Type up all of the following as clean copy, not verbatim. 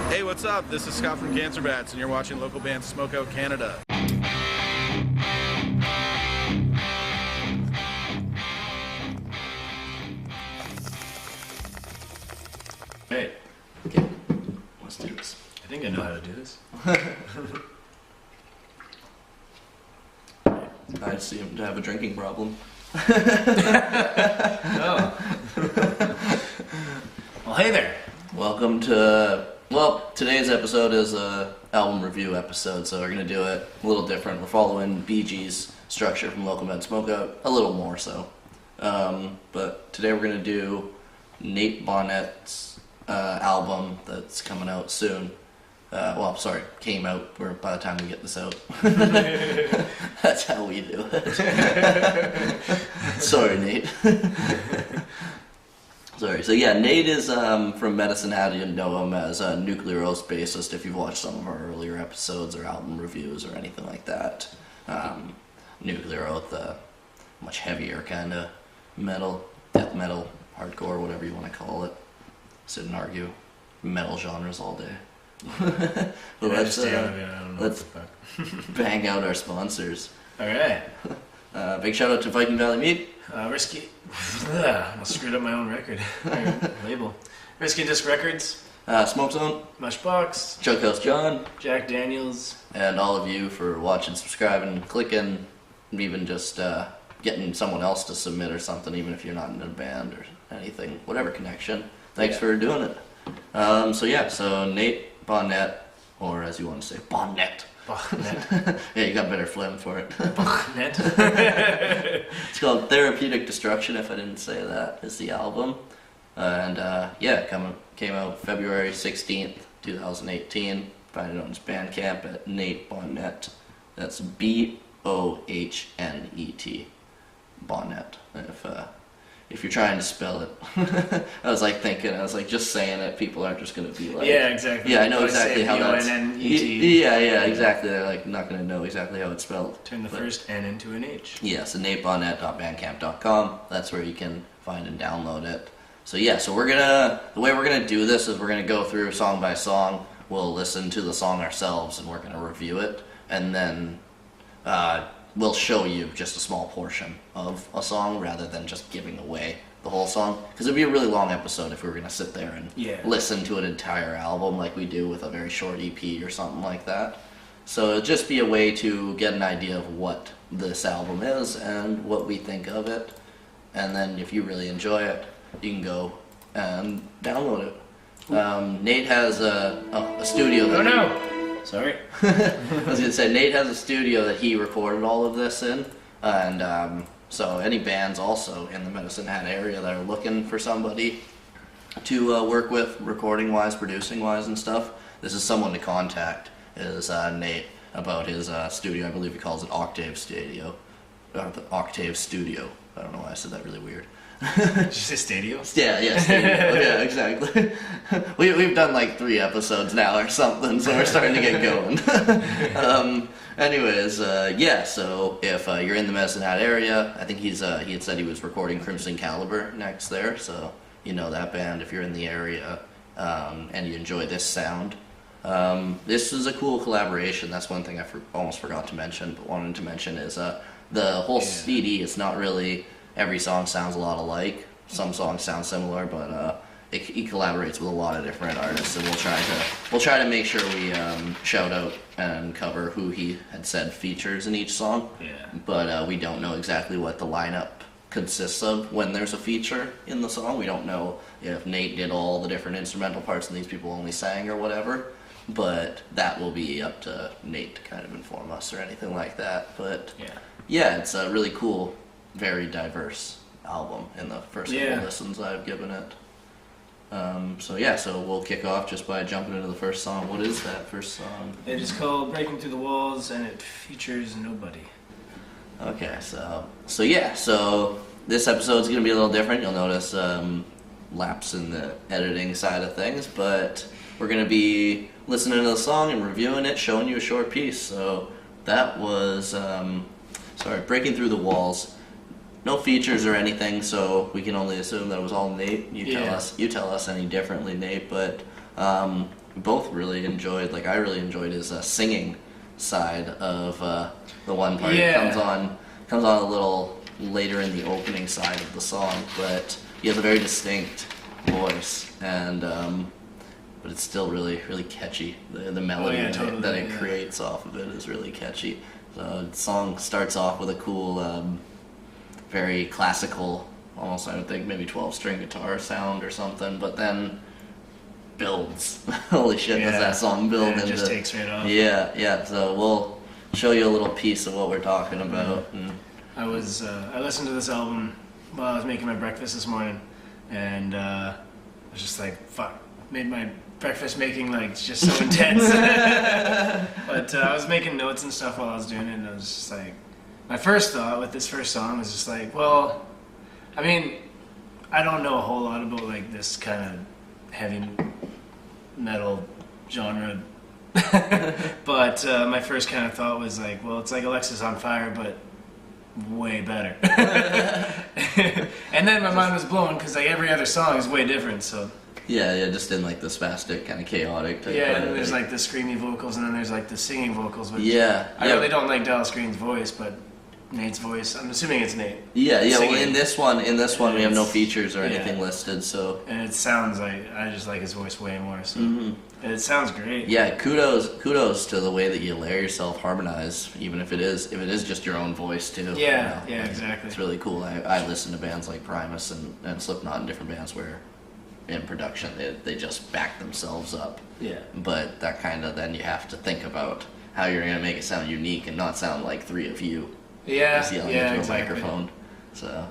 Hey, what's up? This is Scott from Cancer Bats, and you're watching local band Smokeout Canada. Hey, Okay, let's do this. I think I know how to do this. I seem to have a drinking problem. Oh. Well, hey there. Welcome to, well, today's episode is a album review episode, so we're going to do it a little different. We're following BG's structure from Local Band Smokeout, a little more so. But today we're going to do Nate Bohnet's album that's coming out soon. Came out by the time we get this out. That's how we do it. Sorry, Nate. Sorry. So yeah, Nate is from Medicine Hat. You know him as a Nuclear Oath bassist if you've watched some of our earlier episodes or album reviews or anything like that. Nuclear Oath, much heavier kind of metal, death metal, hardcore, whatever you want to call it. Sit and argue metal genres all day. But let's bang out our sponsors. Alright. Big shout out to Viking Valley Meat. Risky. I screwed up my own record. Label. Risky Disc Records. Smoke Zone. Mushbox. Chuckhouse John. Jack Daniels. And all of you for watching, subscribing, clicking, and even just getting someone else to submit or something, even if you're not in a band or anything, whatever connection. Thanks for doing it. So Nate Bohnet, or as you want to say, Bohnet. Bohnet. Yeah, you got better phlegm for it. Bohnet. It's called Therapeutic Destruction, if I didn't say that, is the album. Came out February 16th, 2018. Find it on his Bandcamp at Nate Bohnet. That's B-O-H-N-E-T. Bohnet. If you're trying to spell it. I was just saying it, people aren't just going to be like... Yeah, exactly. Yeah, I know exactly how that's... B-O-N-N-E-T. Yeah, exactly. They're not going to know exactly how it's spelled. Turn the first N into an H. Yeah, so natebohnet.bandcamp.com. That's where you can find and download it. So yeah, the way we're going to do this is we're going to go through song by song. We'll listen to the song ourselves and we're going to review it. And then we'll show you just a small portion of a song rather than just giving away the whole song. Because it would be a really long episode if we were going to sit there and listen to an entire album like we do with a very short EP or something like that. So it'll just be a way to get an idea of what this album is and what we think of it. And then if you really enjoy it, you can go and download it. Nate has a studio that... Oh no! Sorry. I was going to say, Nate has a studio that he recorded all of this in, and so any bands also in the Medicine Hat area that are looking for somebody to work with, recording-wise, producing-wise and stuff, this is someone to contact, is Nate, about his studio. I believe he calls it Octave Studio. Octave Studio. I don't know why I said that really weird. Did you say Stadio? Yeah, Stadio. Yeah, exactly. We've done like 3 episodes now or something, so we're starting to get going. So if you're in the Medicine Hat area, I think he had said he was recording Crimson Caliber next there, so you know that band if you're in the area and you enjoy this sound. This is a cool collaboration. That's one thing I almost forgot to mention, but wanted to mention is the whole CD is not really... Every song sounds a lot alike. Some songs sound similar, but he collaborates with a lot of different artists, and we'll try to make sure we shout out and cover who he had said features in each song. Yeah. But we don't know exactly what the lineup consists of when there's a feature in the song. We don't know if Nate did all the different instrumental parts and these people only sang or whatever. But that will be up to Nate to kind of inform us or anything like that. But yeah, it's a really cool, very diverse album in the first couple listens I've given it. So we'll kick off just by jumping into the first song. What is that first song? It is called Breaking Through the Walls, and it features nobody. Okay, so this episode's going to be a little different. You'll notice lapse in the editing side of things, but we're going to be listening to the song and reviewing it, showing you a short piece. So that was, Breaking Through the Walls. No features or anything, so we can only assume that it was all Nate. You tell us any differently, Nate. But both really enjoyed. Like, I really enjoyed his singing side of the one part. Yeah. It comes on a little later in the opening side of the song, but he has a very distinct voice, and but it's still really, really catchy. The melody that it creates off of it is really catchy. So the song starts off with a cool, very classical, almost, I would think maybe 12-string guitar sound or something, but then builds. Holy shit, does that song build into... It just takes right off. Yeah, so we'll show you a little piece of what we're talking about. And I listened to this album while I was making my breakfast this morning, and I was just like, fuck, made my breakfast making like just so intense. But I was making notes and stuff while I was doing it, and I was just like, my first thought with this first song was just like, well, I mean, I don't know a whole lot about like this kind of heavy metal genre, but my first kind of thought was like, well, it's like Alexis on Fire, but way better. And then my mind was blown because like every other song is way different. So yeah, just in like the spastic kind of chaotic type. Yeah, and then there's like the screamy vocals, and then there's like the singing vocals. Which I really don't like Dallas Green's voice, but Nate's voice. I'm assuming it's Nate. Yeah. Singing. Well, in this one, we have no features or anything listed, so. And it sounds like I just like his voice way more. So and it sounds great. Yeah, kudos to the way that you layer yourself, harmonize, even if it is just your own voice too. Yeah, exactly. It's really cool. I listen to bands like Primus and Slipknot and different bands where in production they just back themselves up. Yeah. But that kind of, then you have to think about how you're gonna make it sound unique and not sound like three of you. Yeah, Just yelling into a microphone. So,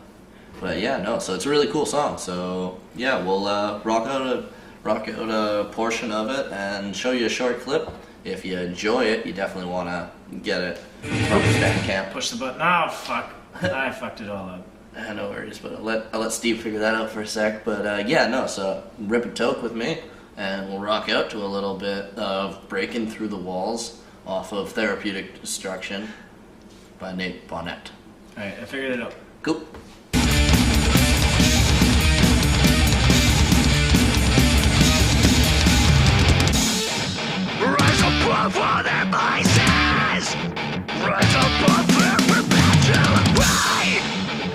but so it's a really cool song. So yeah, we'll rock out a portion of it and show you a short clip. If you enjoy it, you definitely want to get it from Bandcamp. Push the button. Oh fuck! I fucked it all up. No worries, but I'll let Steve figure that out for a sec. But so rip a toke with me, and we'll rock out to a little bit of Breaking Through the Walls off of Therapeutic Destruction by Nate Bohnet. Alright, I figured it out. Cool. Rise above all their vices. Rise above every battle and pride.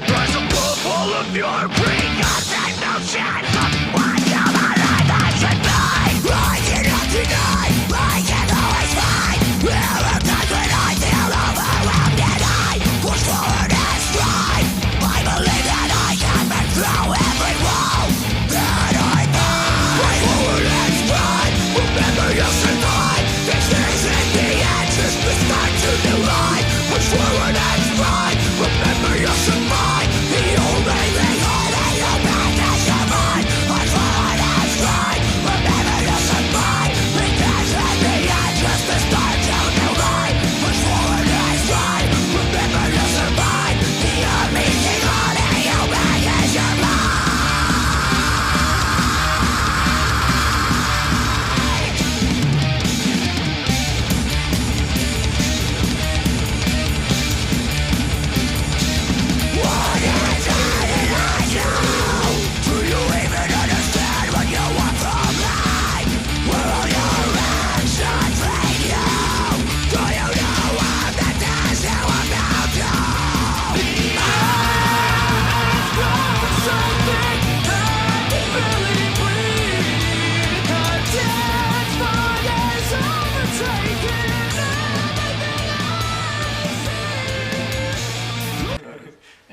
Rise above all of your preconceived notions of what human life should be. I cannot deny, I can always find. There are times when I feel overwhelmed and I push forward and strive. I believe that I can break through every wall that I find. Push forward and strive. Remember you'll survive. This isn't the end, just the start to new life. Push forward and strive. Remember you'll survive. The only thing holding you back is your mind. Push forward and strive. Remember you'll survive. This isn't the end, just the start to new life. Push forward and strive. Remember you'll survive. The only thing holding you back is your mind. What is it I do? Do you even understand what you want from life? Where all your actions lead you? Do you know what that does to about you? I've got something I can really breathe. Content fog is overtaking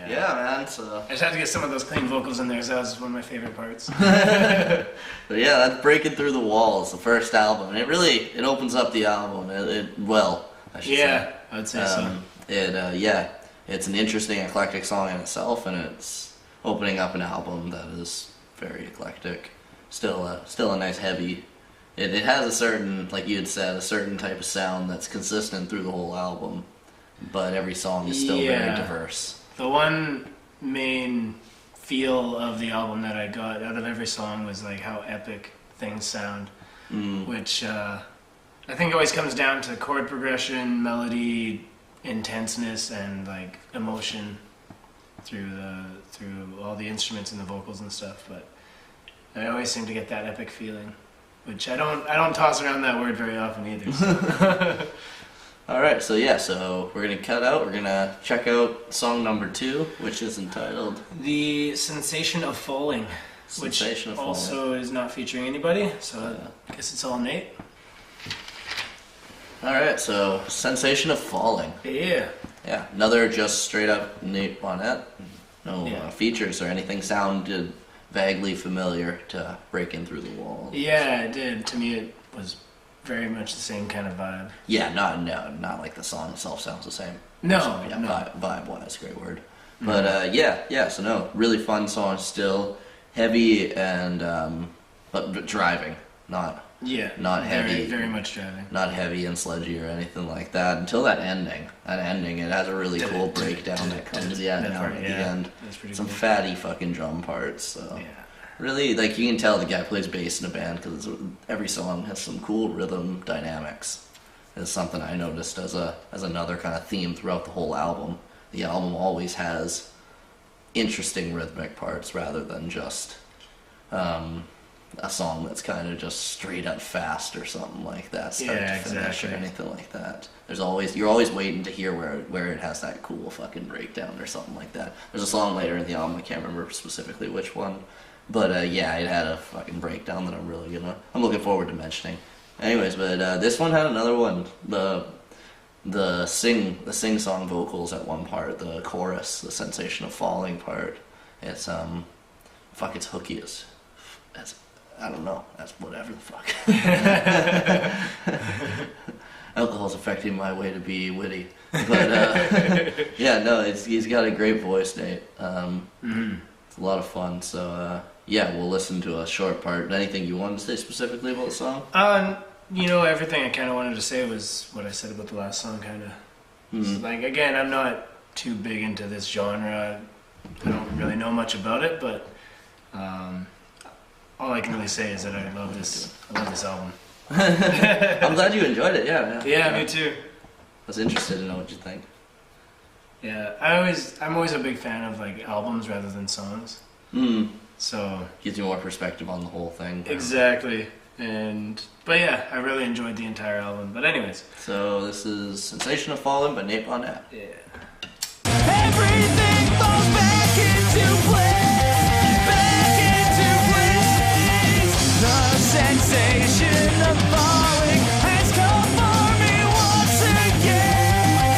Yeah, man. So. I just had to get some of those clean vocals in there, so that was one of my favorite parts. But yeah, that's Breaking Through the Walls, the first album, and it opens up the album. I should say. I would say so. It's an interesting, eclectic song in itself, and it's opening up an album that is very eclectic. Still a nice heavy. It has a certain, like you had said, a certain type of sound that's consistent through the whole album, but every song is still very diverse. The one main feel of the album that I got out of every song was like how epic things sound, which I think always comes down to chord progression, melody, intenseness, and like emotion through all the instruments and the vocals and stuff. But I always seem to get that epic feeling which I don't toss around that word very often either. So. All right, so yeah, so we're gonna cut out. We're gonna check out song number 2, which is entitled The Sensation of Falling, Sensation which of also is not featuring anybody, so I guess it's all Nate. All right, so Sensation of Falling. Yeah. Yeah, another just straight up Nate Bohnet. No Yeah. features or anything. Sounded vaguely familiar to Breaking Through the Wall. Yeah, it did. To me, it was very much the same kind of vibe. Yeah, not like the song itself sounds the same. No, So, yeah, no. vibe-wise, great word. But yeah, so no, really fun song still. Heavy and, but driving, not heavy. Very much driving. Not heavy and sludgy or anything like that until that ending. It has a really cool breakdown that comes down at the end. That's pretty Some cool. fatty fucking drum parts. So Yeah. really, like, you can tell the guy plays bass in a band because every song has some cool rhythm dynamics. It's something I noticed as another kind of theme throughout the whole album. The album always has interesting rhythmic parts rather than just a song that's kind of just straight up fast or something like that, start to finish exactly. or anything like that. You're always waiting to hear where it has that cool fucking breakdown or something like that. There's a song later in the album, I can't remember specifically which one, but yeah, it had a fucking breakdown that I'm looking forward to mentioning. Anyways, but this one had another one. The sing song vocals at one part, the chorus, the Sensation of Falling part. It's it's hooky as I don't know. That's whatever the fuck. Alcohol's affecting my way to be witty, but yeah, no, he's got a great voice, Nate. It's a lot of fun. So yeah, we'll listen to a short part. Anything you want to say specifically about the song? Everything I kind of wanted to say was what I said about the last song, kind of. So, like, again, I'm not too big into this genre. I don't really know much about it, but all I can really say is that I love this album. I'm glad you enjoyed it. Yeah. Yeah, me too. I was interested to know what you think. Yeah, I'm always a big fan of like albums rather than songs. So Gives you more perspective on the whole thing. exactly. But yeah, I really enjoyed the entire album. But anyways. So this is Sensation of Falling by Nate Bohnet. Yeah. Everything falls back into place, back into place. The sensation of falling has come for me once again,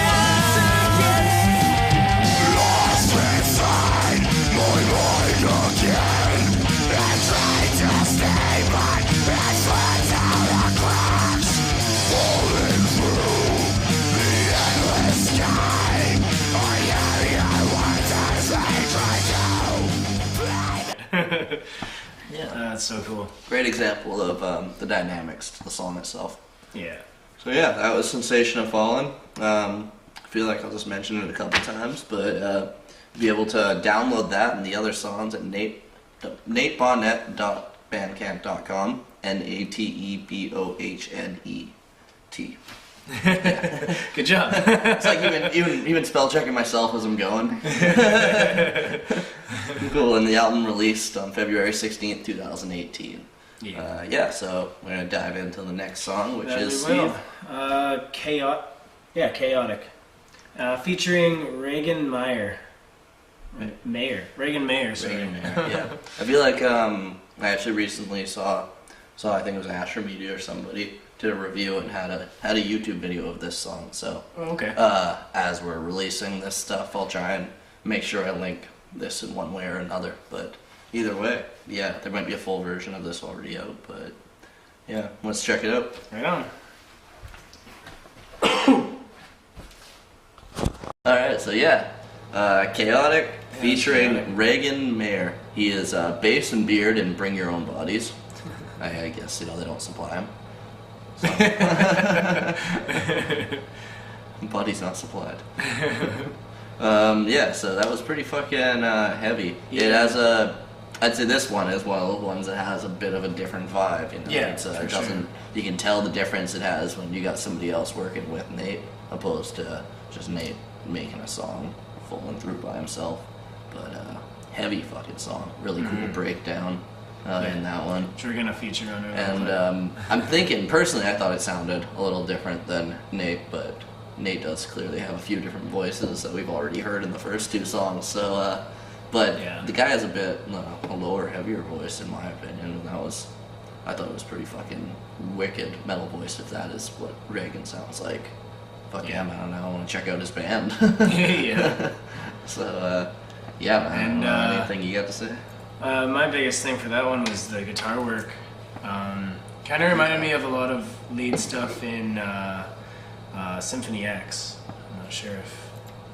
once again. Lost inside my mind again, and trying to stay, but it slips out the cracks, falling through the endless sky. Yeah. That's so cool. Great example of the dynamics to the song itself. Yeah. So yeah, that was Sensation of Falling. I feel like I'll just mention it a couple times, but be able to download that and the other songs at natebohnet.bandcamp.com. NATEBOHNET. Good job. It's like even spell checking myself as I'm going. Cool. And the album released on February 16th, 2018. Yeah. So we're gonna dive into the next song, which That is we will. Steve. Chaotic. Featuring Reagan Mayer. Reagan Mayer, sorry. Yeah. I feel like I actually recently saw I think it was Asher Media or somebody did a review and had a YouTube video of this song. So Okay. as we're releasing this stuff, I'll try and make sure I link this in one way or another. But either way, yeah, there might be a full version of this already out. But yeah, let's check it out. Right on. All right, so yeah, Chaotic featuring Chaotic. Reagan Mayer. He is bass and beard and Bring Your Own Bodies. I guess they don't supply him. So. Body's not supplied. Yeah, so that was pretty fucking heavy. Yeah. It has I'd say this one is one of the ones that has a bit of a different vibe. You know? Yeah, it for doesn't. sure. You can tell the difference it has when you got somebody else working with Nate, opposed to just Nate making a song full and through by himself. But heavy fucking song, really cool breakdown. in that one. Which we're gonna feature on our And I'm thinking, personally, I thought it sounded a little different than Nate, but Nate does clearly have a few different voices that we've already heard in the first two songs. So, but Yeah. the guy has a bit a lower, heavier voice, in my opinion, and I thought it was pretty fucking wicked metal voice, if that is what Reagan sounds like. Fuck yeah, man, I want to check out his band. Yeah. So, yeah, man, And, anything you got to say? My biggest thing for that one was the guitar work. Kind of reminded me of a lot of lead stuff in Symphony X. I'm not sure if...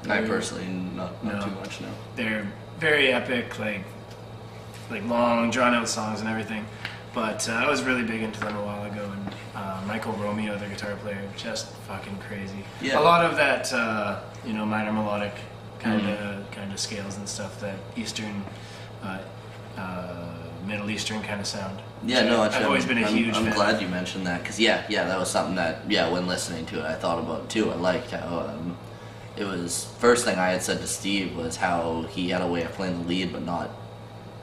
I personally, not No. too much, no. They're very epic, like long, drawn-out songs and everything. But I was really big into them a while ago, and Michael Romeo, the guitar player, just fucking crazy. Yeah. A lot of that, minor melodic kind of scales and stuff, that Eastern, Middle Eastern kind of sound. Yeah, no, I've always been a huge I'm fan. glad you mentioned that, because that was something that, when listening to it, I thought about too. I liked how it was, first thing I had said to Steve was how he had a way of playing the lead but not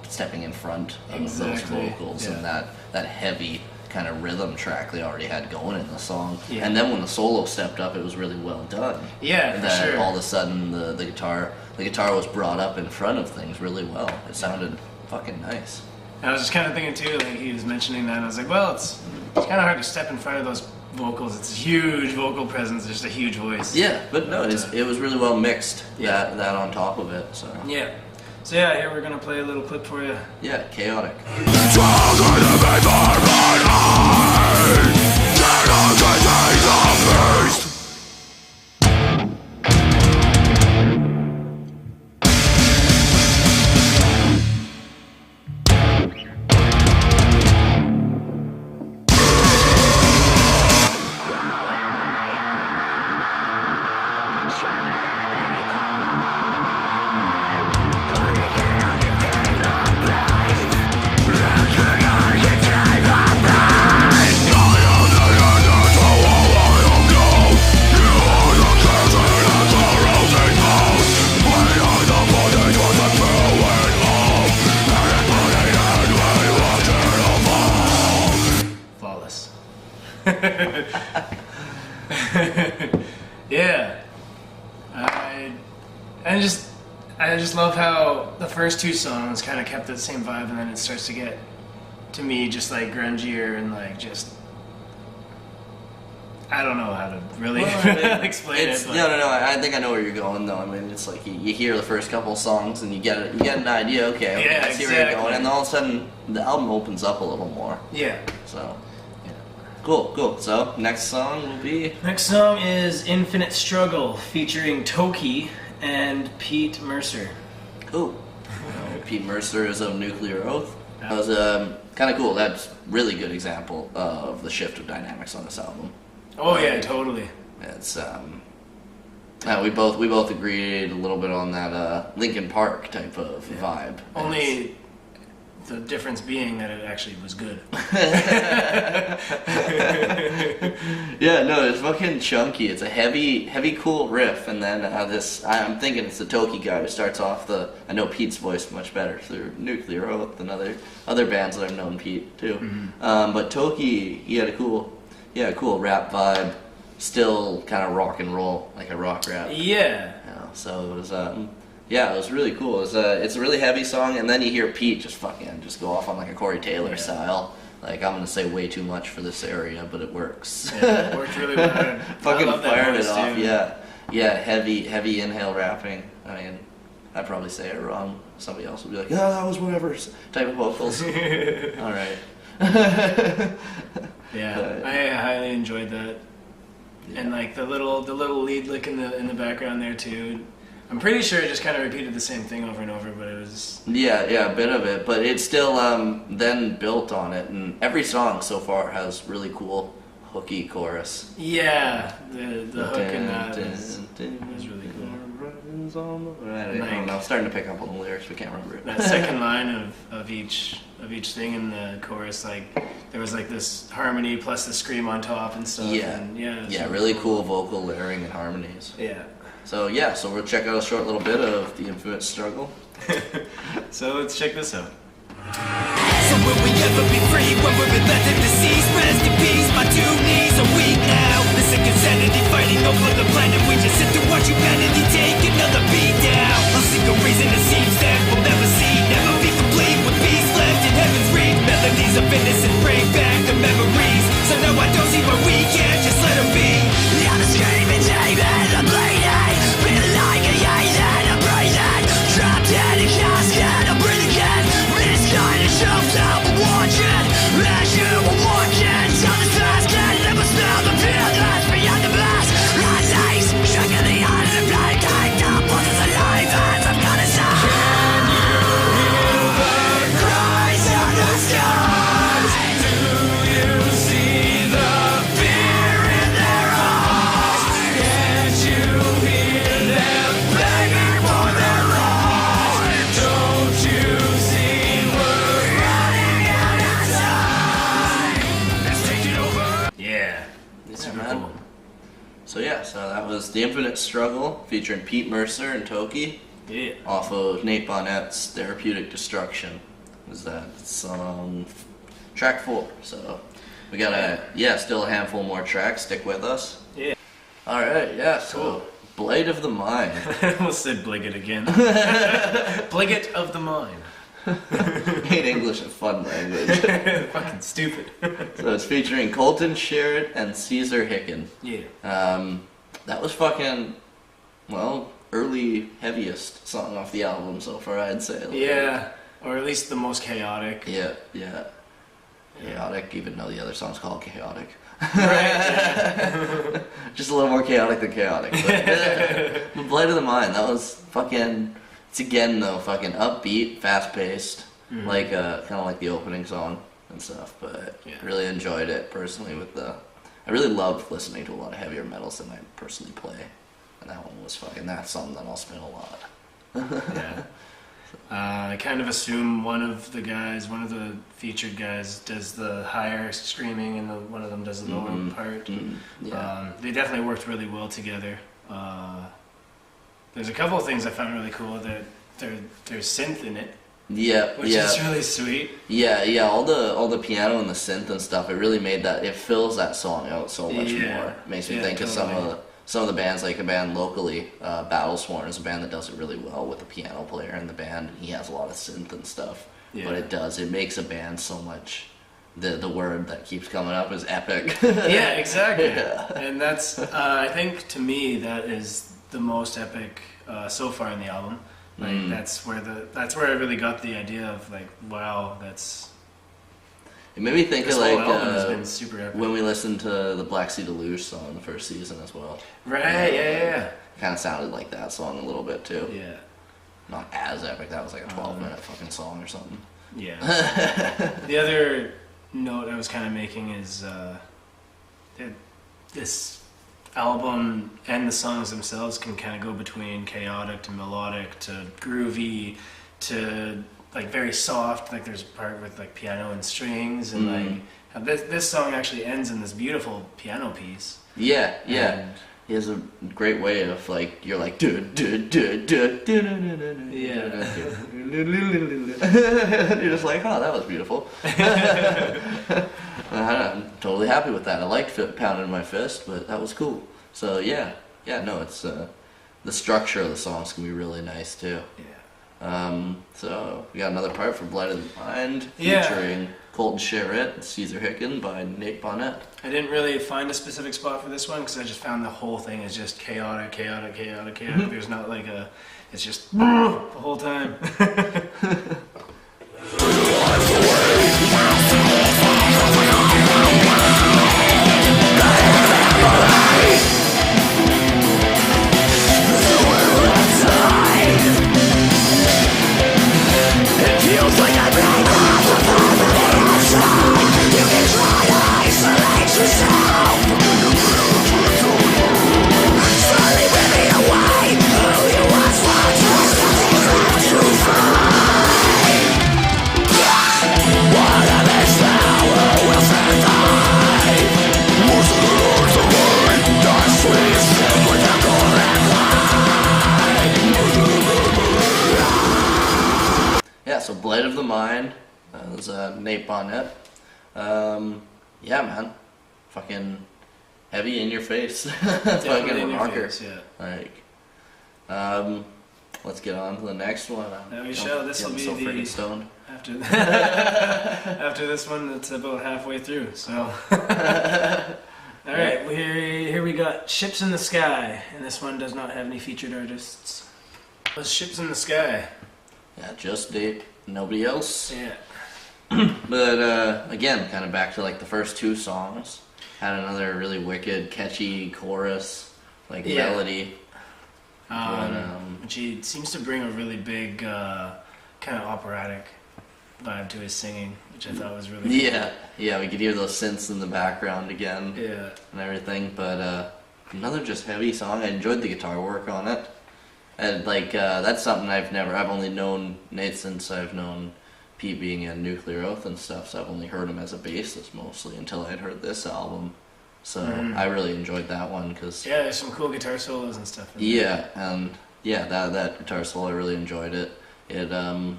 stepping in front of Exactly, those vocals, yeah. and that heavy kind of rhythm track they already had going in the song. Yeah. And then when the solo stepped up, it was really well done. Yeah, And for then sure. all of a sudden the guitar was brought up in front of things really well. It sounded fucking nice. I was just kind of thinking too, like he was mentioning that, and I was like, well, it's kind of hard to step in front of those vocals. It's a huge vocal presence, just a huge voice. Yeah, but no, it was really well mixed. Yeah. That on top of it. So Yeah. So yeah, here we're gonna play a little clip for you. yeah, chaotic. Flawless. Yeah. I just love how the first two songs kind of kept that same vibe, and then it starts to get, to me, just like grungier and like just, I don't know how to really explain it. But No. I think I know where you're going though. I mean, it's like you hear the first couple of songs and you get an idea. Okay, Yeah, I see where you're exactly. going, and then all of a sudden the album opens up a little more. Yeah. So yeah, cool. So next song will be Next song is Infinite Struggle, featuring Toki and Pete Mercer. cool. Pete Mercer is of Nuclear Oath. That was kind of cool. That's really good example of the shift of dynamics on this album. Oh yeah, totally. It's we both agreed a little bit on that Linkin Park type of vibe. Only the difference being that it actually was good. Yeah, no, it's fucking chunky. It's a heavy, cool riff, and then I'm thinking it's the Toki guy who starts off I know Pete's voice much better through Nuclear Oath than other bands that I've known Pete too. Mm-hmm. But Toki, he had a cool rap vibe, still kind of rock and roll, like a rock rap. Yeah. So it was, it was really cool. It's a really heavy song, and then you hear Pete just go off on like a Corey Taylor style. Like, I'm gonna say way too much for this area, but it works. Yeah, it worked really well. Fucking I love that fired it voice, off, too. yeah, heavy inhale rapping. I mean, I'd probably say it wrong. Somebody else would be like, that was whatever type of vocals. All right. Yeah, I highly enjoyed that, and like the little lead lick in the background there too. I'm pretty sure it just kind of repeated the same thing over and over, but it was Yeah, a bit of it, but it still then built on it, and every song so far has really cool hooky chorus. the hook in that was really cool. I don't know. I'm starting to pick up on the lyrics, but can't remember it. That second line of each thing in the chorus, like there was like this harmony plus the scream on top and stuff. Yeah, and it's really cool vocal layering and harmonies. Yeah. So we'll check out a short little bit of the Infinite Struggle. So let's check this out. So will we ever be free when we're relented deceased? Rest in peace, my two knees are weak now. The sick insanity fighting over the planet. We just sit to watch humanity take another beat down. A single reason it seems that we'll never see, never be complete with peace left in heaven's reach. Melodies of innocence bring back the memories. So no, I don't see why we can't just let them be. I'm a screaming demon, I'm bleeding, feeling like a alien, I'm breathing, trapped in a casket, I'm breathing again. This kind of shelf now I'm watching, as you were walking down this basket, never smell the fear that's beyond the mask. My legs shaking the underground, tied up, pulses alive as I'm gonna stop. Can you hear the cries of the skies? Do you see the fear in their eyes? Can't you hear them begging for their lives? Don't you see we're running out of time? Let's take it over. Yeah, it's super man. cool. So yeah, so that was The Infinite Struggle featuring Pete Mercer and Toki Yeah. off of Nate Bohnet's Therapeutic Destruction. Was that song track 4? So we got still a handful more tracks. Stick with us. Yeah. All right, yeah. So Cool. Blade of the Mind. I almost said Bliggett again. Bliggett of the mind. Made English a fun language. Fucking stupid. So it's featuring Colton Sherritt and Caesar Hicken. Yeah. That was fucking, well, early heaviest song off the album so far, I'd say. Like, Yeah, or at least the most chaotic. Yeah, yeah. Chaotic, even though the other song's called Chaotic. Right. Just a little more chaotic than chaotic. But Blade of the Mind, that was fucking, it's again though, fucking upbeat, fast paced, like kind of like the opening song and stuff, but Yeah. really enjoyed it personally I really loved listening to a lot of heavier metals than I personally play, and that one was fucking, that's something that I'll spin a lot. Yeah. I kind of assume one of the featured guys does the higher screaming and one of them does the lower part. Yeah. They definitely worked really well together. There's a couple of things I found really cool that there's synth in it, Yeah, which yeah. is really sweet. Yeah, all the piano and the synth and stuff, it really made that, it fills that song out so much Yeah. more. Makes me Yeah, think totally. of some of the bands, like a band locally, Battlesworn is a band that does it really well with a piano player in the band. He has a lot of synth and stuff, Yeah. but it makes a band so much, the word that keeps coming up is epic. Yeah, exactly. Yeah. And that's I think to me that is the most epic so far in the album. Like that's where I really got the idea of like, wow, It made me think this of whole like album has been super epic. when we listened to the Black Sea Deluge song the first season as well. Right, yeah. Kind of sounded like that song a little bit too. Yeah. Not as epic. That was like a 12-minute fucking song or something. Yeah. The other note I was kind of making is that this album and the songs themselves can kind of go between chaotic to melodic to groovy to like very soft. Like there's a part with like piano and strings and like how this song actually ends in this beautiful piano piece. Yeah. And- He has a great way of like, you're like, yeah. You're just like, oh, that was beautiful. I'm totally happy with that. I liked pounding my fist, but that was cool. So yeah, no, it's the structure of the songs can be really nice too. Yeah. So we got another part for Blight of the Mind Yeah. featuring Colton Sherritt and Caesar Hicken by Nate Bohnet. I didn't really find a specific spot for this one because I just found the whole thing is just chaotic. There's not like it's just the whole time. It feels like I've been off the outside. You can try to isolate yourself. Slowly rip me away. Who you once were, just nothing left to find. What of this power will survive? Most of the lords of mine, die sweet, sick with the correct line. Yeah, so Blight of the Mind, That was Nate Bohnet. Yeah, man. Fucking heavy in your face. Fucking in your rocker. face, yeah. Like, let's get on to the next one. We shall. This will be so the freaking stoned. after after this one. It's about halfway through. So, all right. Here we got Ships in the Sky, and this one does not have any featured artists. It was Ships in the Sky. Yeah, just Nate, nobody else. Yeah. But again, kind of back to like the first two songs. Had another really wicked, catchy chorus, like melody. Which he seems to bring a really big, kind of operatic vibe to his singing, which I thought was really cool. Yeah, we could hear those synths in the background again. Yeah. And everything. But another just heavy song. I enjoyed the guitar work on it. And like that's something I've only known Nate since I've known Pete being in Nuclear Oath and stuff, so I've only heard him as a bassist mostly until I'd heard this album. So I really enjoyed that one because there's some cool guitar solos and stuff. And that guitar solo I really enjoyed it. And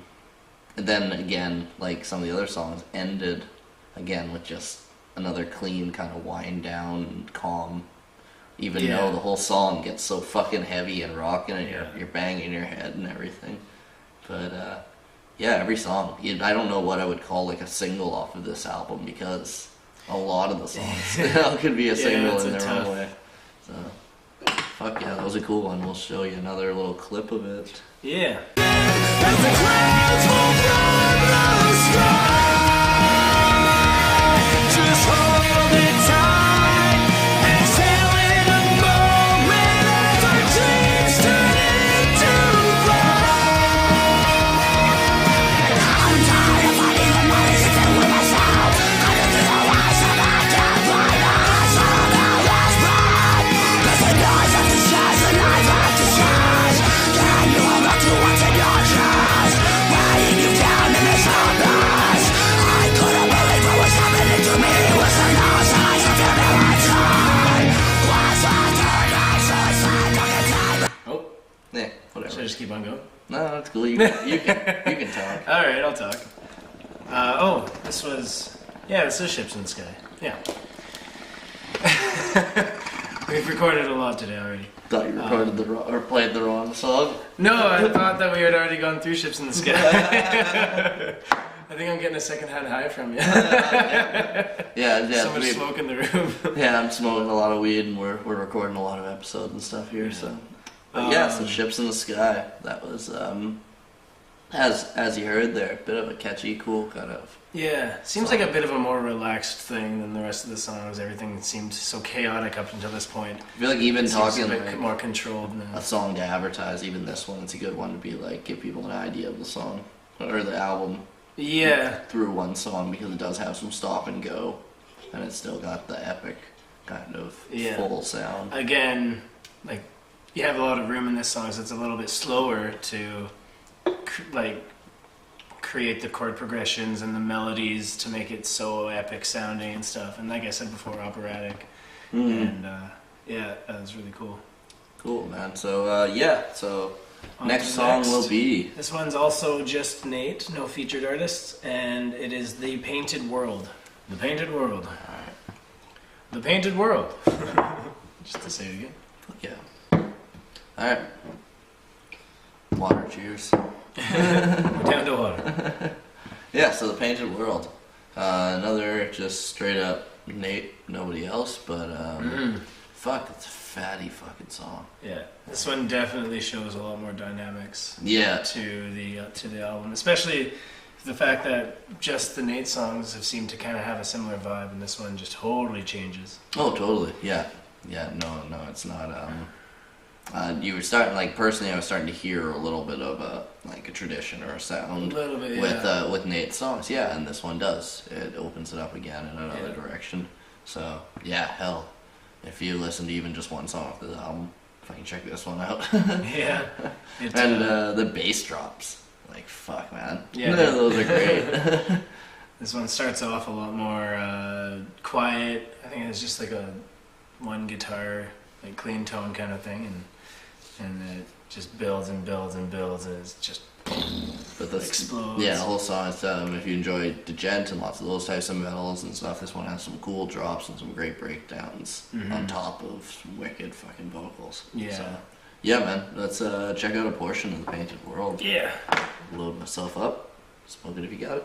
then again, like some of the other songs ended again with just another clean kind of wind down and calm. Even though the whole song gets so fucking heavy and rocking and you're banging your head and everything. But every song. I don't know what I would call like a single off of this album because a lot of the songs could be a single in their own way. So, fuck yeah, that was a cool one. We'll show you another little clip of it. Yeah. As the clouds fall from the sky, just hold it tight, exhale in a moment as our dreams turn into flight. I'm tired of fighting the noise and filled with myself. I don't feel the rise of my death by the eyes of the last blood. Cause the noise of the stars and life of the stars. Can you hold on to what's in your chest? Weighing you down in this abyss. I couldn't believe what was happening to me. Was there no signs of your inside? Was my third eye suicide on the time? Oh, Yeah, whatever. should I just keep on going? No, that's cool. You can talk. All right, I'll talk. This is Ships in the Sky. Yeah. We've recorded a lot today already. Thought you recorded or played the wrong song. No, I thought that we had already gone through Ships in the Sky. I think I'm getting a secondhand high from you. Yeah. So much smoke in the room. Yeah, I'm smoking a lot of weed, and we're recording a lot of episodes and stuff here. So, but so Ships in the Sky. That was as you heard there, a bit of a catchy, cool kind of. Yeah, seems like a bit of a more relaxed thing than the rest of the songs. Everything seemed so chaotic up until this point. I feel like even talking a bit like more controlled now. a song to advertise, even this one, it's a good one to be like give people an idea of the song or the album. Yeah. Through one song because it does have some stop and go, and it's still got the epic kind of full sound. Again, like you have a lot of room in this song, so it's a little bit slower to create the chord progressions and the melodies to make it so epic sounding and stuff. And like I said before, operatic. And that was really cool. Cool, man. So so next to song next. will be. This one's also just Nate, no featured artists, and it is The Painted World. The Painted World. Alright. The Painted World. Just to say it again. Yeah. Alright. Water, cheers. Down to water. Yeah, so The Painted World. Another just straight up Nate, nobody else, but fuck, it's a fatty fucking song. Yeah, this one definitely shows a lot more dynamics. Yeah. To the album, especially the fact that just the Nate songs have seemed to kind of have a similar vibe, and this one just totally changes. Oh, totally. Yeah. No, it's not. You were starting, like, personally, I was starting to hear a little bit of a tradition or a sound A little bit, with Nate's songs. Yeah, and this one does. It opens it up again in another direction. So yeah, hell, if you listen to even just one song off this album, fucking check this one out. Yeah. And the bass drops, like, fuck, man. Yeah, those are great. This one starts off a lot more quiet. I think it's just like a one guitar, like clean tone kind of thing, and it just builds and builds and builds, and it's just But this, explodes. yeah, the whole song is if you enjoy Degent and lots of those types of metals and stuff, this one has some cool drops and some great breakdowns on top of some wicked fucking vocals. Yeah. So, yeah, man, let's check out a portion of The Painted World. Yeah. Load myself up. Smoke it if you got it.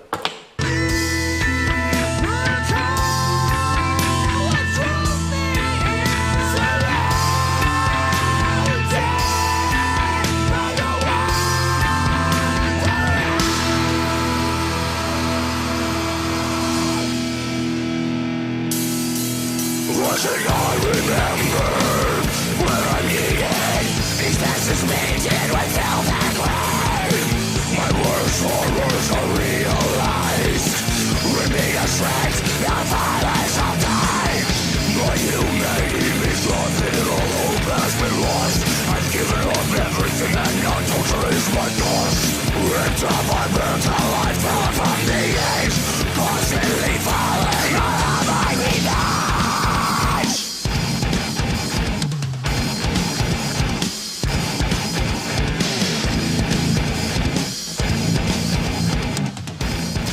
What should I remember when I'm needed? These passes painted with filth and clay. My worst horrors are realized. Ripping a shreds, the violence of time. My humanity is nothing, all hope has been lost. I've given up everything and now torture is my cost. Ripped up my mental life, far from the edge. Constantly falling on my knees.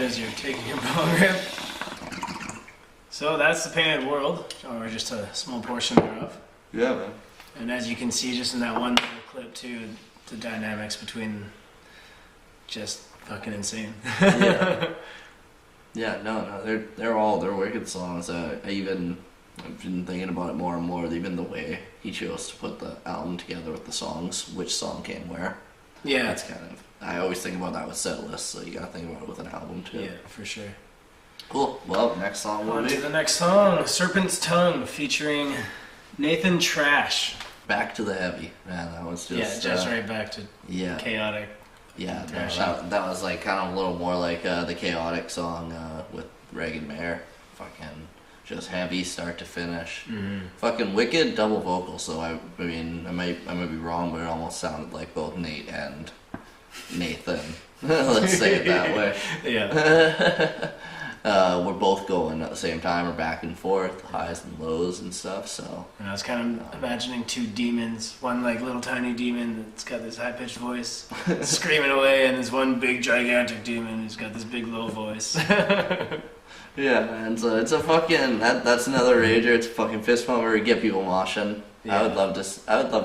As you're taking your bong rip. So that's The Painted World, or just a small portion thereof. Yeah, man. And as you can see just in that one little clip too, the dynamics between just fucking insane. Yeah. Yeah, no, they're wicked songs. I've been thinking about it more and more. Even the way he chose to put the album together with the songs, which song came where. Yeah. That's kind of, I always think about that with set lists, so you gotta think about it with an album too. Yeah, for sure. Cool. Well, next song will On be to the next song, Serpent's Tongue, featuring Nathan Trash. Back to the Heavy. Man, that was just Just right back to yeah. chaotic. Yeah, no, Thrashing. that was like kind of a little more like the Chaotic song with Reagan Mayer. Fucking just heavy start to finish. Fucking wicked double vocal. So I mean I might be wrong, but it almost sounded like both Nate and Nathan. Let's say it that way. Yeah. We're both going at the same time, or back and forth, highs and lows and stuff. So And I was kind of imagining two demons, one like little tiny demon that's got this high pitched voice screaming away, and this one big gigantic demon who's got this big low voice. yeah, man. So it's a fucking that's another rager. It's a fucking fist pumper to get people moshing. Yeah. I would love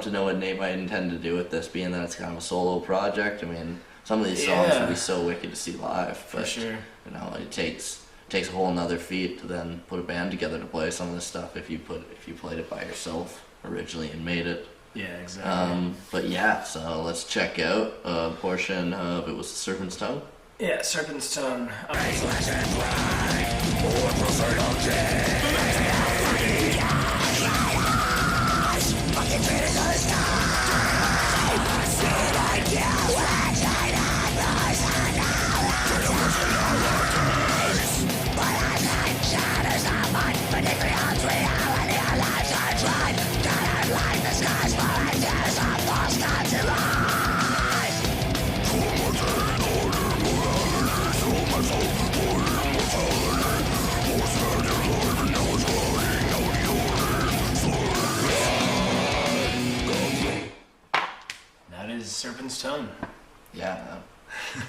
to know what Nate might intend to do with this, being that it's kind of a solo project. I mean, some of these songs would be so wicked to see live, but For sure. you know, it takes a whole nother feat to then put a band together to play some of this stuff. If you played it by yourself originally and made it. Yeah, exactly. But yeah, so let's check out a portion of it was the Serpent's Tongue. Yeah, Serpent's Tongue. That is Serpent's Tongue. Yeah,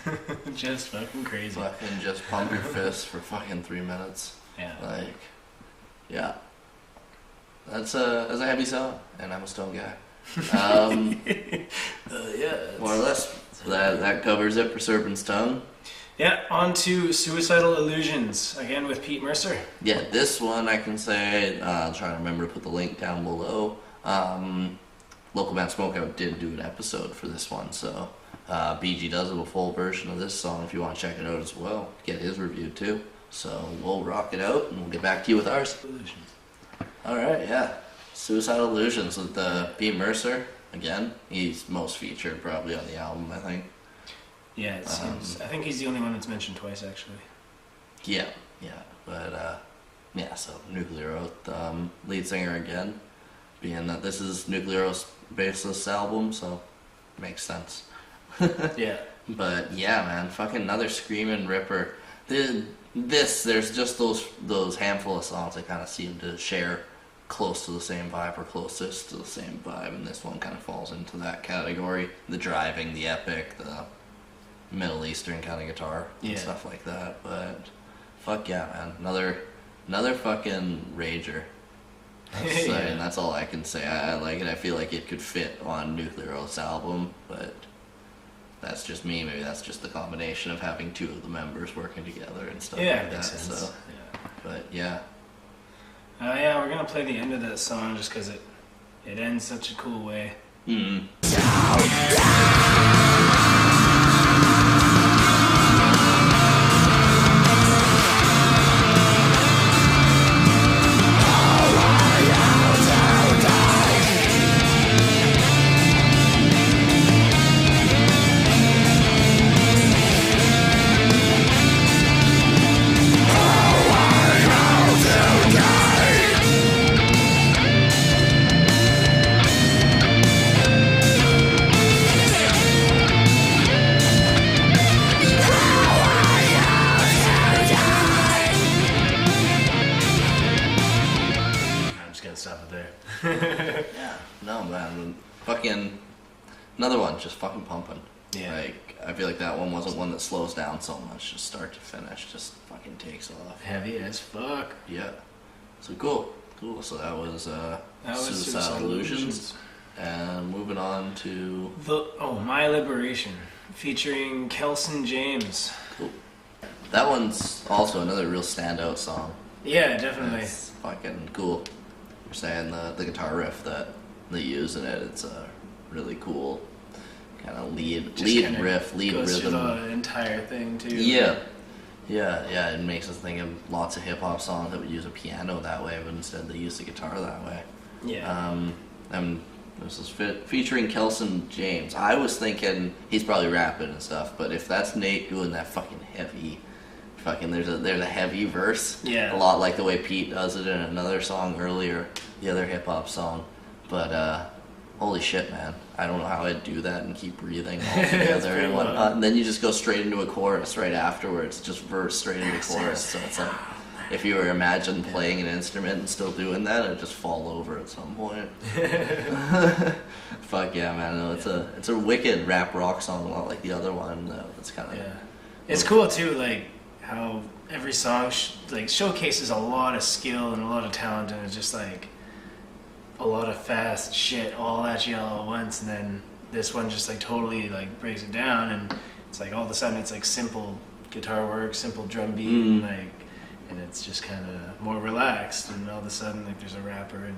man. Just fucking crazy. Fucking just pump your fist for fucking 3 minutes. Yeah. Like, yeah. That's a heavy song, and I'm a stone guy. Yeah. More or less. So that covers it for Serpent's Tongue. Yeah, on to Suicidal Illusions, again with Pete Mercer. Yeah, this one I can say, I'll try to remember to put the link down below. Local band Smokeout did do an episode for this one, so BG does have a full version of this song if you want to check it out as well. Get his review too. So we'll rock it out and we'll get back to you with ours. Illusions. Alright, yeah. Suicidal Illusions with Pete Mercer. Again, he's most featured probably on the album, I think. Yeah, it seems. I think he's the only one that's mentioned twice, actually. Yeah, but yeah, so Nuclear Oath, lead singer again, being that this is Nuclear Oath's baseless album, so makes sense. Yeah. But yeah, man, fucking another screaming ripper. There's just those handful of songs that kind of seem to share close to the same vibe or closest to the same vibe, and this one kind of falls into that category. The driving, the epic, Middle Eastern kind of guitar and Yeah. stuff like that. But fuck yeah, man, another fucking rager. That's, Yeah. and that's all I can say. I like it. I feel like it could fit on Nuclear Oath's album, but that's just me. Maybe that's just the combination of having two of the members working together and stuff Yeah, like it that. makes sense. So, but yeah, Yeah, we're gonna play the end of that song just because it ends such a cool way. mm. I'm just gonna stop it there. Yeah, no man, fucking another one, just fucking pumping. Yeah. Like I feel like that one wasn't one that slows down so much, just start to finish, just fucking takes off. Heavy as fuck. Yeah. So cool. So that was Suicidal Illusions. And moving on to My Liberation, featuring Kelson James. cool. That one's also another real standout song. Yeah, definitely. It's fucking cool. You're saying the guitar riff that they use in it, it's a really cool kind of lead kinda riff, lead goes rhythm. through the entire thing too. Yeah. It makes us think of lots of hip hop songs that would use a piano that way, but instead they use the guitar that way. Yeah. And this is featuring Kelson James. I was thinking he's probably rapping and stuff, but if that's Nate doing that fucking heavy, there's a heavy verse. Yeah. A lot like the way Pete does it in another song earlier, the other hip hop song. But holy shit, man! I don't know how I'd do that and keep breathing all together pretty and wild. whatnot. And then you just go straight into a chorus right afterwards, just verse straight into chorus. So it's like, if you were imagine playing an instrument and still doing that, it'd just fall over at some point. Fuck yeah, man! No, it's a wicked rap rock song, a lot like the other one. It's kind of Yeah. It's cool too, like how every song showcases a lot of skill and a lot of talent, and it's just like a lot of fast shit all at you all at once, and then this one just like totally like breaks it down, and it's like all of a sudden it's like simple guitar work, simple drum beat, and it's just kind of more relaxed, and all of a sudden like there's a rapper, and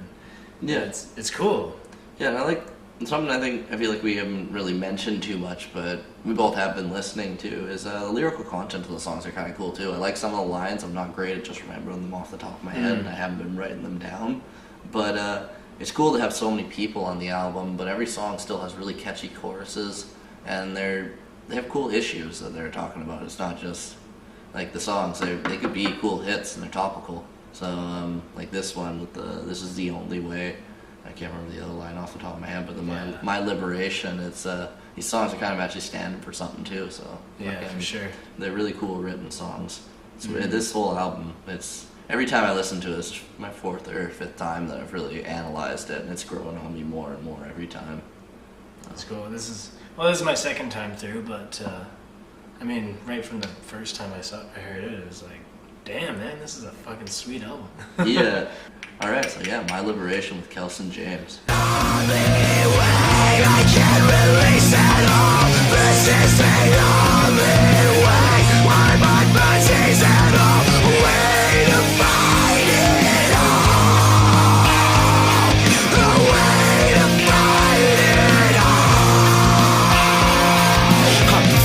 Yeah. it's cool. Yeah, and I like something I feel like we haven't really mentioned too much, but we both have been listening to is the lyrical content of the songs are kind of cool too. I like some of the lines. I'm not great at just remembering them off the top of my head, and I haven't been writing them down. But it's cool to have so many people on the album, but every song still has really catchy choruses, and they have cool issues that they're talking about. It's not just like the songs; they could be cool hits and they're topical. So like this one with "This Is the Only Way." I can't remember the other line off the top of my head, but my Liberation. It's these songs are kind of actually standing for something too. So Yeah, for sure. they're really cool written songs. This whole album, it's every time I listen to it, it's my fourth or fifth time that I've really analyzed it, and it's growing on me more and more every time. That's cool. This is my second time through, but I mean, right from the first time I heard it, it was like, damn, man, this is a fucking sweet album. Yeah. All right. So yeah, My Liberation with Kelson James.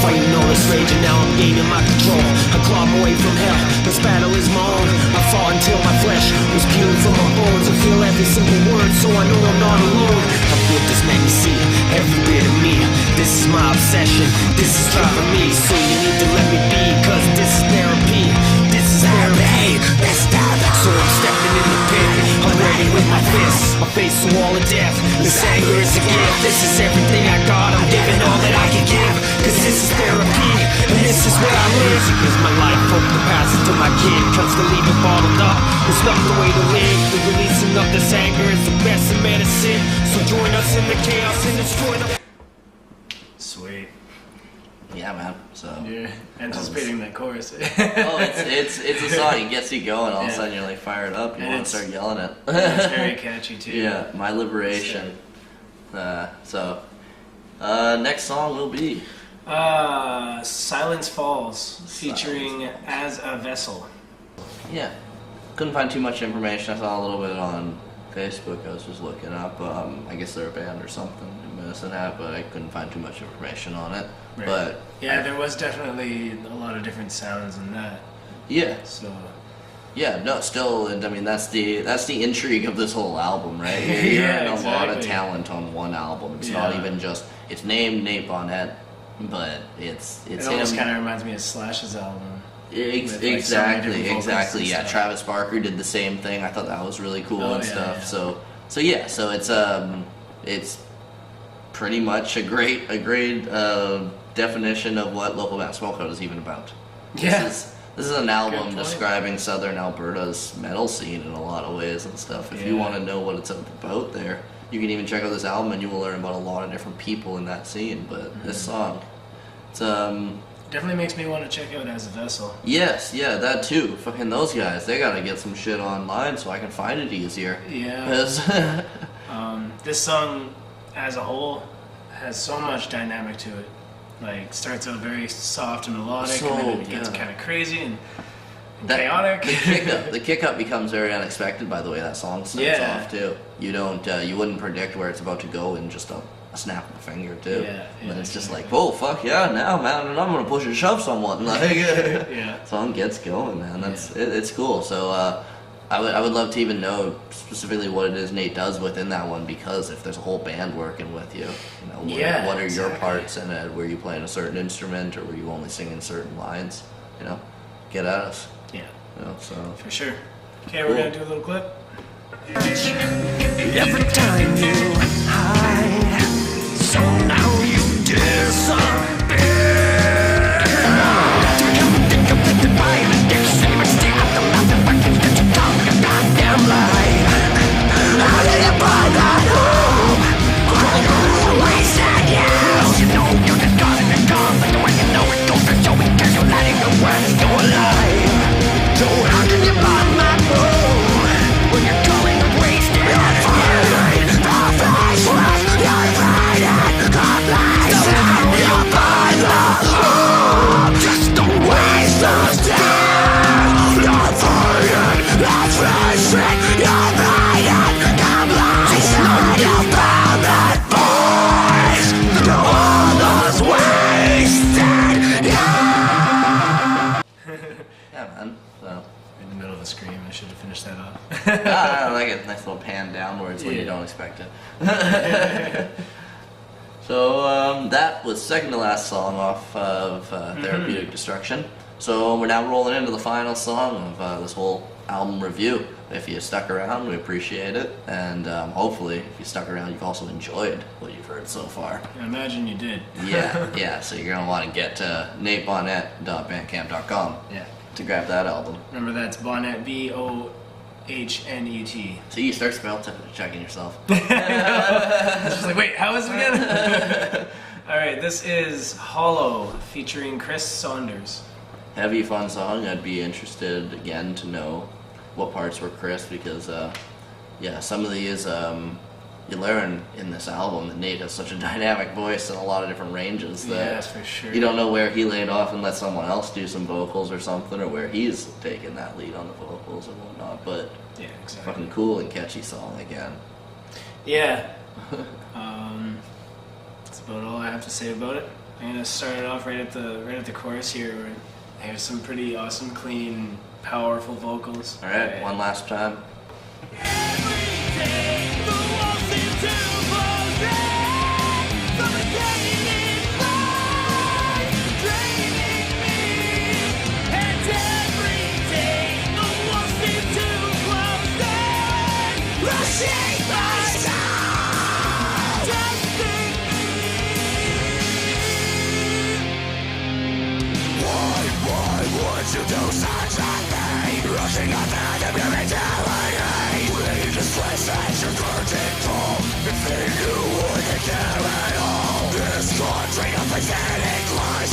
Fighting all this rage and now I'm gaining my control. I claw my way from hell, this battle is my own. I fought until my flesh was peeling from my bones. I feel every single word, so I know I'm not alone. I built this man, you see, every bit of me. This is my obsession, this is driving me. So you need to let me be, cause this is therapy. This is therapy, so I'm stepping in the pit. I'm ready with my fists, I face the wall of death. This anger is a gift, this is everything I got. I'm giving all that I can give, cause this is therapy, and this is where I live. Music is my life, hope to pass it to my kid, cause to leave it bottled up is not the way to live. The releasing of this anger is the best of medicine. So join us in the chaos and destroy the... Sweet. Yeah, man. So You're anticipating that chorus. it's a song. It gets you going. All of a sudden, you're like fired up. You And want to start yelling it. It's very catchy too. Yeah, My Liberation. Next song will be Silence Falls, featuring As a Vessel. yeah. Couldn't find too much information. I saw a little bit on Facebook. I was just looking up. I guess they're a band or something in Medicine Hat, but I couldn't find too much information on it. Right. But yeah, there was definitely a lot of different sounds in that. yeah, So yeah, no, still, and I mean that's the intrigue of this whole album, right? You're Yeah, hearing a lot of exactly. talent on one album. It's not Yeah. even just it's named Nate Bohnet, but it's it almost him. kind of reminds me of Slash's album. with, like, so many Exactly, different vocals exactly. and Yeah, stuff. Travis Barker did the same thing. I thought that was really cool Oh, and yeah, stuff. yeah. So it's pretty much a great definition of what local band Smokeout is even about. Yeah. This is an album point. describing Southern Alberta's metal scene in a lot of ways and stuff. If you Yeah. want to know what it's about there, you can even check out this album and you will learn about a lot of different people in that scene. But this song, it's Definitely makes me want to check out As a Vessel. yes, yeah, that too. Fucking those guys, they gotta get some shit online so I can find it easier. Yeah. 'Cause- This song, as a whole, has so much dynamic to it. Like, starts out very soft and melodic, and then it gets yeah. kind of crazy and That- chaotic. the kick up becomes very unexpected by the way that song starts Yeah. off too. You don't you wouldn't predict where it's about to go in just a snap of a finger too. Yeah, But yeah, it's just exactly. like, whoa, fuck yeah, now man, and I'm gonna push and shove someone. Like Yeah. song gets going, man. It's cool. So I would love to even know specifically what it is Nate does within that one, because if there's a whole band working with you, Yeah, what are your exactly. parts in it? Were you playing a certain instrument, or were you only singing certain lines? Get at us. Yeah, So for sure. Okay, we're Cool. gonna do a little clip. Every time you hide, so now you disappear. Do you think I'm affected by an addiction? You must stay out the mouth and fucking get you down like a goddamn lie. How did you buy that home? Wasted years. You know you're just gone and you're gone, but the way you know it goes is so because you're letting the words go alive. So how can you buy my home when you're going to waste it? You're fighting the faceless. You're fighting the faceless. You're by the home. Just don't waste those days. You're fighting the faceless. You're fighting the faceless. You're found that voice. All those wasted years. yeah, man. So In the middle of a scream, I should have finished that off. I like it. Nice little pan downwards when you Yeah. don't expect it. So that was second to last song off of Therapeutic Destruction. So we're now rolling into the final song of this whole album review. If you stuck around, we appreciate it, and hopefully, if you stuck around, you've also enjoyed what you've heard so far. I imagine you did. Yeah. So you're gonna want to get to natebohnet.bandcamp.com Yeah. to grab that album. Remember, that's Bohnet, Bohnet. So you start spell checking yourself. I was like, wait, how is it again? All right, this is Hollow featuring Chris Saunders. Heavy, fun song. I'd be interested again to know what parts were Chris, because some of these you learn in this album that Nate has such a dynamic voice and a lot of different ranges that Yes, for sure. you don't know where he laid off and let someone else do some vocals or something, or where he's taking that lead on the vocals and whatnot. But Yeah, exactly. fucking cool and catchy song again. Yeah. That's about all I have to say about it. I'm gonna start it off right at the chorus here, where there's some pretty awesome, clean, powerful vocals. All right, one last time. You do such a thing, rushing on that immortality. We just twist at your curtain call. If they knew what they care at all. This country of pathetic lies.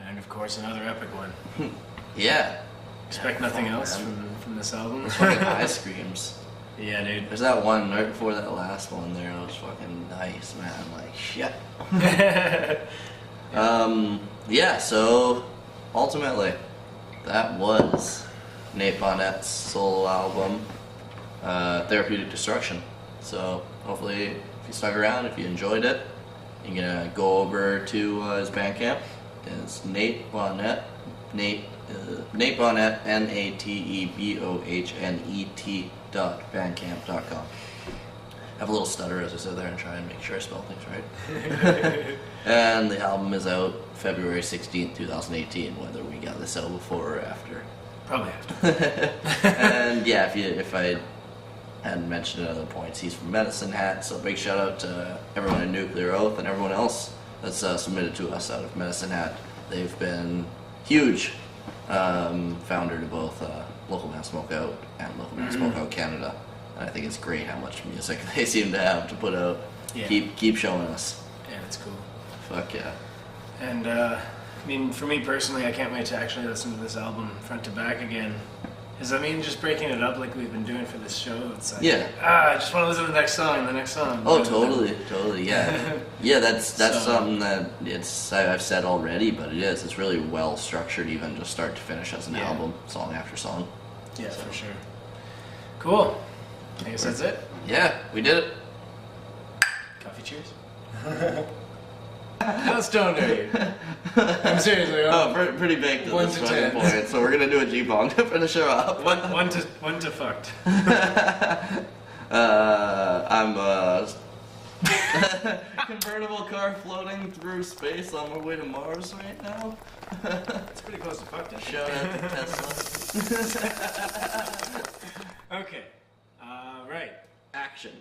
And of course, another epic one. Yeah. Expect nothing else from this album. Fucking ice creams. Yeah, dude. There's that one right before that last one there. It was fucking nice, man. Like, shit. Yeah, so ultimately, that was Nate Bohnet's solo album, Therapeutic Destruction. So hopefully, if you stuck around, if you enjoyed it, you can go over to his Bandcamp. It's Nate Bohnet, Nate Bohnet, NateBohnet.bandcamp.com. I have a little stutter as I sit there and try and make sure I spell things right. And the album is out February 16th, 2018, whether we got this out before or after. Probably after. And yeah, if I hadn't mentioned at other points, he's from Medicine Hat, so big shout out to everyone in Nuclear Oath and everyone else that's submitted to us out of Medicine Hat. They've been huge. Founder to both Local Band Smokeout and Local Band Smokeout Canada. And I think it's great how much music they seem to have to put out. Yeah. Keep showing us. Yeah, it's cool. Fuck yeah. And I mean, for me personally, I can't wait to actually listen to this album front to back again. Because I mean, just breaking it up like we've been doing for this show, it's like, Yeah. I just want to listen to the next song, Oh, totally, yeah. Yeah, that's So- something that I've said already, but it is. It's really well structured, even just start to finish as an Yeah. album, song after song. Yeah, for sure. Cool. I guess that's it. Yeah, we did it. Coffee cheers. How stoned are you? I'm seriously. Oh, pretty baked at 1 this to fucking 10. point. So we're gonna do a G-bong to finish her off. One to fucked. I'm a convertible car floating through space on my way to Mars right now. It's pretty close to fucked. Shout out to Tesla. Okay. Right. Action.